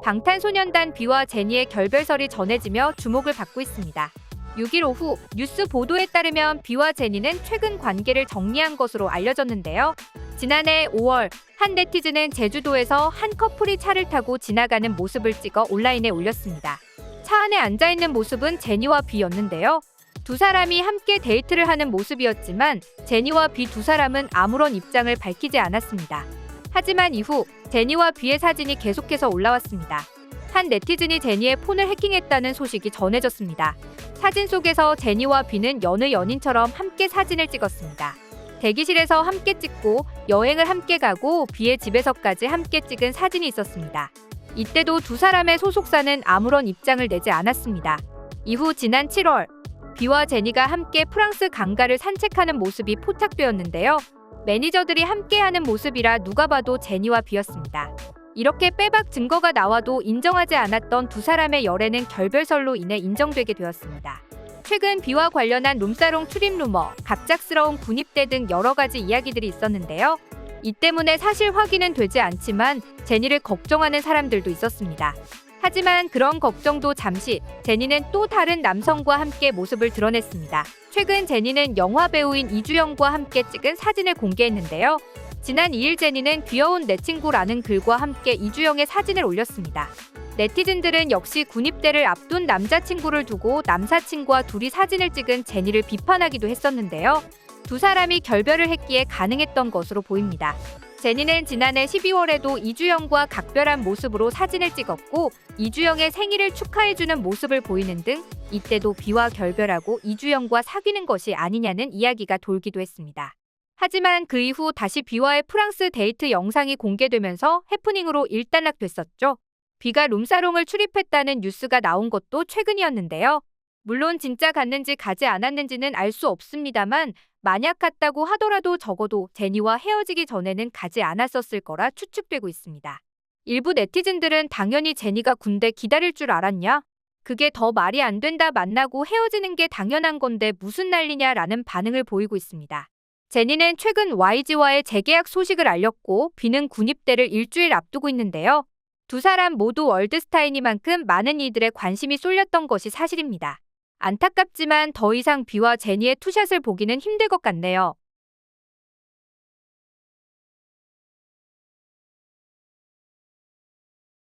방탄소년단 B와 제니의 결별설이 전해지며 주목을 받고 있습니다. 6일 오후 뉴스 보도에 따르면 B와 제니는 최근 관계를 정리한 것으로 알려졌는데요. 지난해 5월 한 네티즌은 제주도에서 한 커플이 차를 타고 지나가는 모습을 찍어 온라인에 올렸습니다. 차 안에 앉아있는 모습은 제니와 B였는데요. 두 사람이 함께 데이트를 하는 모습이었지만 제니와 B 두 사람은 아무런 입장을 밝히지 않았습니다. 하지만 이후 제니와 B의 사진이 계속해서 올라왔습니다. 한 네티즌이 제니의 폰을 해킹했다는 소식이 전해졌습니다. 사진 속에서 제니와 B는 여느 연인처럼 함께 사진을 찍었습니다. 대기실에서 함께 찍고 여행을 함께 가고 B의 집에서까지 함께 찍은 사진이 있었습니다. 이때도 두 사람의 소속사는 아무런 입장을 내지 않았습니다. 이후 지난 7월 B와 제니가 함께 프랑스 강가를 산책하는 모습이 포착되었는데요. 매니저들이 함께하는 모습이라 누가 봐도 제니와 B였습니다. 이렇게 빼박 증거가 나와도 인정하지 않았던 두 사람의 열애는 결별설로 인해 인정되게 되었습니다. 최근 B와 관련한 룸사롱 출입 루머, 갑작스러운 군입대 등 여러 가지 이야기들이 있었는데요. 이 때문에 사실 확인은 되지 않지만 제니를 걱정하는 사람들도 있었습니다. 하지만 그런 걱정도 잠시, 제니는 또 다른 남성과 함께 모습을 드러냈습니다. 최근 제니는 영화 배우인 이주영과 함께 찍은 사진을 공개했는데요. 지난 2일 제니는 귀여운 내 친구라는 글과 함께 이주영의 사진을 올렸습니다. 네티즌들은 역시 군입대를 앞둔 남자친구를 두고 남사친과 둘이 사진을 찍은 제니를 비판하기도 했었는데요. 두 사람이 결별을 했기에 가능했던 것으로 보입니다. 제니는 지난해 12월에도 이주영과 각별한 모습으로 사진을 찍었고 이주영의 생일을 축하해주는 모습을 보이는 등 이때도 B와 결별하고 이주영과 사귀는 것이 아니냐는 이야기가 돌기도 했습니다. 하지만 그 이후 다시 B와의 프랑스 데이트 영상이 공개되면서 해프닝으로 일단락됐었죠. B가 룸사롱을 출입했다는 뉴스가 나온 것도 최근이었는데요. 물론 진짜 갔는지 가지 않았는지는 알 수 없습니다만 만약 갔다고 하더라도 적어도 제니와 헤어지기 전에는 가지 않았었을 거라 추측되고 있습니다. 일부 네티즌들은 당연히 제니가 군대 기다릴 줄 알았냐? 그게 더 말이 안 된다, 만나고 헤어지는 게 당연한 건데 무슨 난리냐라는 반응을 보이고 있습니다. 제니는 최근 YG와의 재계약 소식을 알렸고 B는 군입대를 일주일 앞두고 있는데요. 두 사람 모두 월드스타이니만큼 많은 이들의 관심이 쏠렸던 것이 사실입니다. 안타깝지만 더 이상 B와 제니의 투샷을 보기는 힘들 것 같네요.